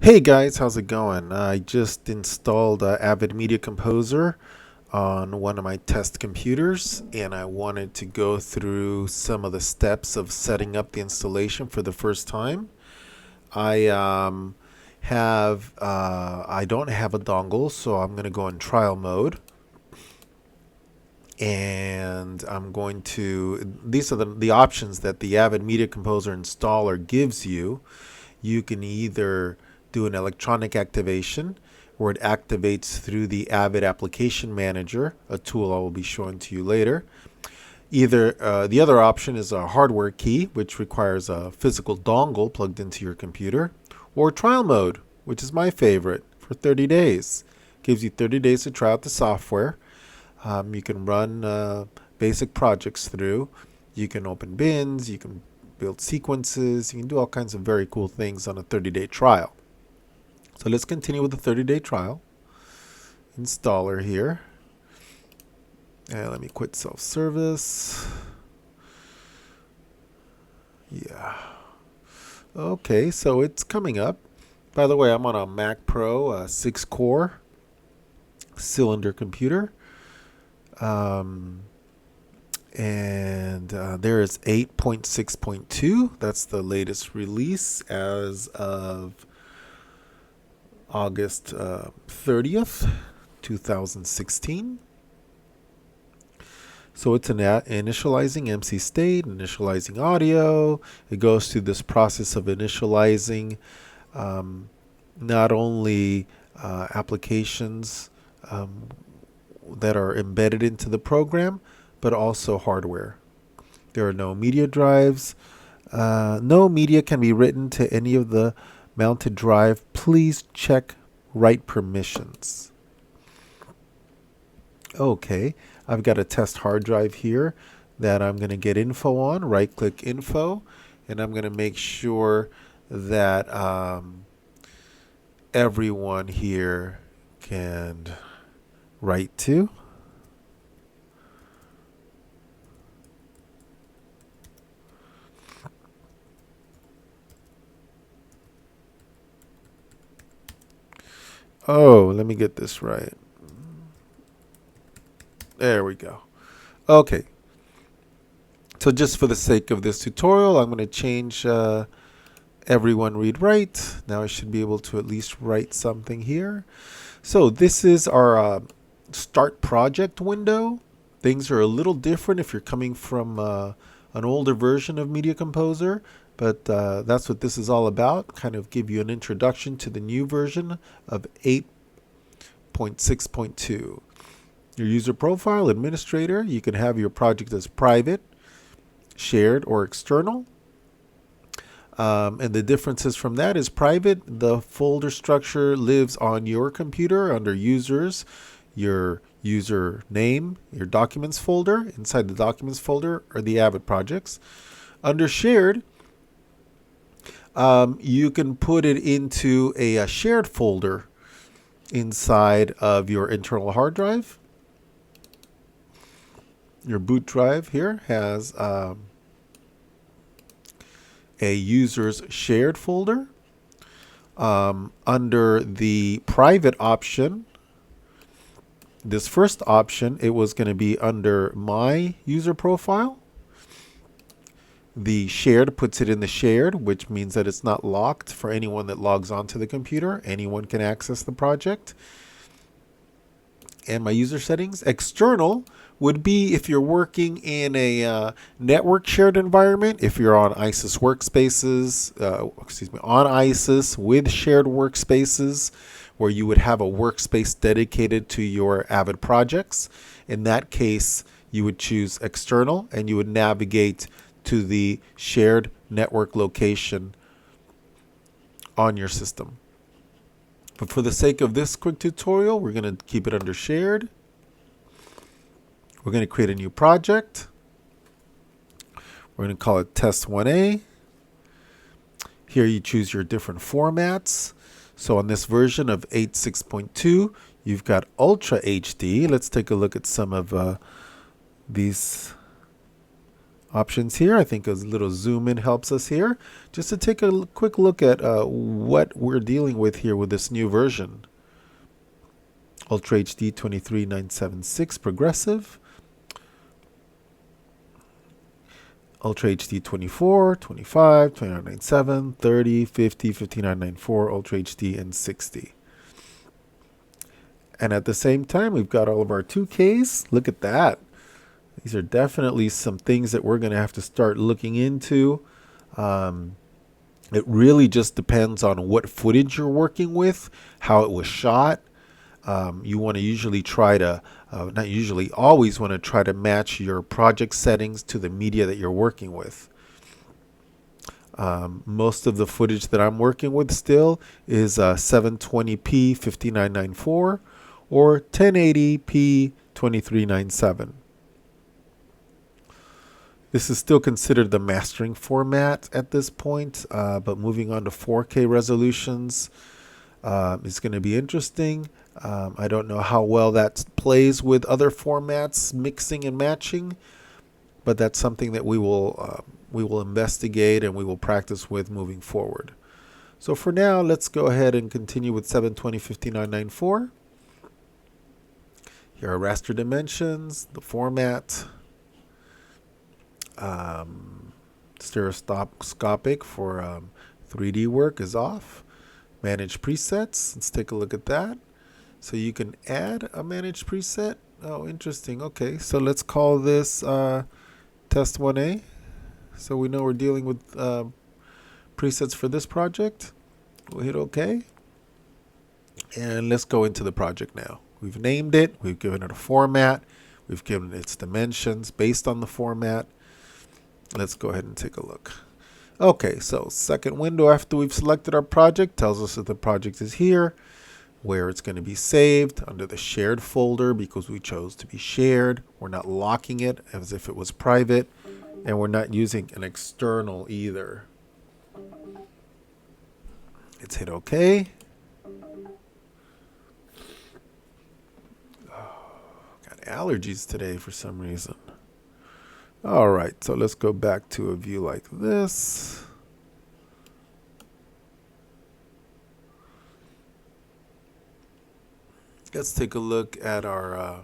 Hey guys, how's it going? I just installed Avid Media Composer on one of my test computers, and I wanted to go through some of the steps of setting up the installation for the first time. I I don't have a dongle, so I'm going to go in trial mode, and I'm going to. These are the options that the Avid Media Composer installer gives you. You can either do an electronic activation where it activates through the Avid Application Manager, a tool I will be showing to you later. Either the other option is a hardware key, which requires a physical dongle plugged into your computer, or trial mode, which is my favorite, for 30 days. Gives you 30 days to try out the software. You can run basic projects through. You can open bins, you can build sequences, you can do all kinds of very cool things on a 30-day trial. So let's continue with the 30-day trial. Installer here. And let me quit self-service. Yeah. Okay, so it's coming up. By the way, I'm on a Mac Pro 6-core cylinder computer. And there is 8.6.2. That's the latest release as of August 30th, 2016. So it's initializing MC state, initializing audio. It goes through this process of initializing not only applications that are embedded into the program, but also hardware. There are no media drives. No media can be written to any of the mounted drive. Please check write permissions. Okay, I've got a test hard drive here that I'm going to get info on. Right click info, and I'm going to make sure that everyone here can write to. Oh, let me get this right. There we go. Okay. So just for the sake of this tutorial, I'm going to change everyone read write. Now I should be able to at least write something here. So this is our start project window. Things are a little different if you're coming from an older version of Media Composer, but that's what this is all about. Kind of give you an introduction to the new version of 8.6.2. Your user profile, administrator, you can have your project as private, shared, or external. And the differences from that is private, the folder structure lives on your computer under users, your user name, your documents folder. Inside the documents folder are the Avid projects. Under shared, you can put it into a shared folder inside of your internal hard drive. Your boot drive here has a user's shared folder. Under the private option, this first option, it was going to be under my user profile. The shared puts it in the shared, which means that it's not locked for anyone that logs onto the computer. Anyone can access the project. And my user settings, external, would be if you're working in a network shared environment, if you're on ISIS workspaces, on ISIS with shared workspaces, where you would have a workspace dedicated to your Avid projects. In that case, you would choose external and you would navigate to the shared network location on your system. But for the sake of this quick tutorial, we're going to keep it under shared. We're going to create a new project. We're going to call it test 1A. Here you choose your different formats. So on this version of 8.6.2, you've got Ultra HD. Let's take a look at some of these options here. I think a little zoom in helps us here, just to take a quick look at what we're dealing with here with this new version. Ultra HD 23976 progressive, Ultra HD 24, 25, 2997, 30, 50, 5994, Ultra HD, and 60. And at the same time, we've got all of our 2Ks. Look at that. These are definitely some things that we're going to have to start looking into. It really just depends on what footage you're working with, how it was shot. You want to usually try to, not usually, always want to try to match your project settings to the media that you're working with. Most of the footage that I'm working with still is 720p 5994 or 1080p 2397. This is still considered the mastering format at this point, but moving on to 4K resolutions is going to be interesting. I don't know how well that plays with other formats, mixing and matching, but that's something that we will investigate and we will practice with moving forward. So for now, let's go ahead and continue with 720-5994. Here are raster dimensions, the format, stereoscopic for 3D work is off. Manage presets, let's take a look at that. So you can add a managed preset. Oh, interesting. Okay, so let's call this test 1A. So we know we're dealing with presets for this project. We'll hit OK. And let's go into the project now. We've named it. We've given it a format. We've given it its dimensions based on the format. Let's go ahead and take a look. Okay, so second window after we've selected our project tells us that the project is here, where it's going to be saved under the shared folder because we chose to be shared. We're not locking it as if it was private, and we're not using an external either. Let's hit OK. Got allergies today for some reason. All right, so let's go back to a view like this. Let's take a look at our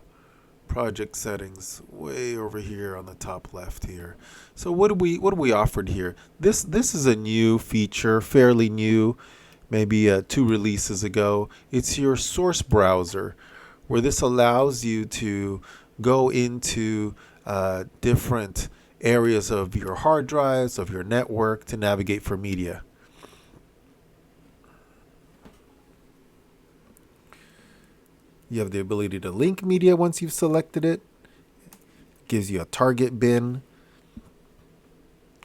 project settings way over here on the top left here. So what do we offered here? This is a new feature, fairly new, maybe 2 releases ago. It's your source browser, where this allows you to go into different areas of your hard drives, of your network, to navigate for media. You have the ability to link media once you've selected it. Gives you a target bin.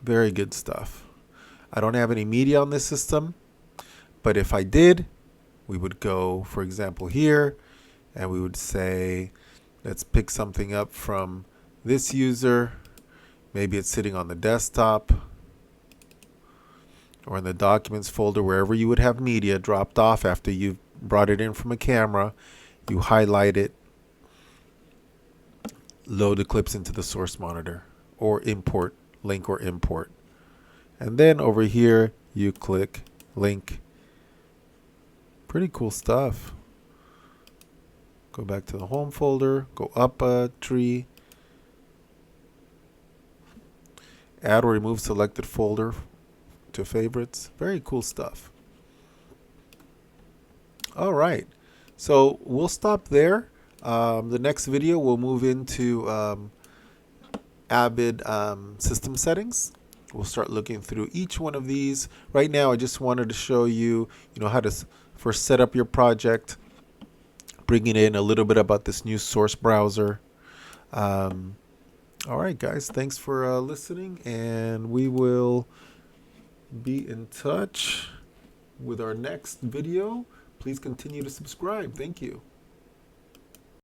Very good stuff. I don't have any media on this system, but if I did, we would go, for example, here, and we would say, let's pick something up from this user. Maybe it's sitting on the desktop or in the documents folder, wherever you would have media dropped off after you've brought it in from a camera. You highlight it, load the clips into the source monitor, or import, link or import. And then over here, you click link. Pretty cool stuff. Go back to the home folder, go up a tree, add or remove selected folder to favorites. Very cool stuff. All right. So we'll stop there. The next video we'll move into Avid system settings. We'll start looking through each one of these. Right now I just wanted to show you, how to first set up your project, bringing in a little bit about this new source browser. All right, guys, thanks for listening, and we will be in touch with our next video. Please continue to subscribe. Thank you.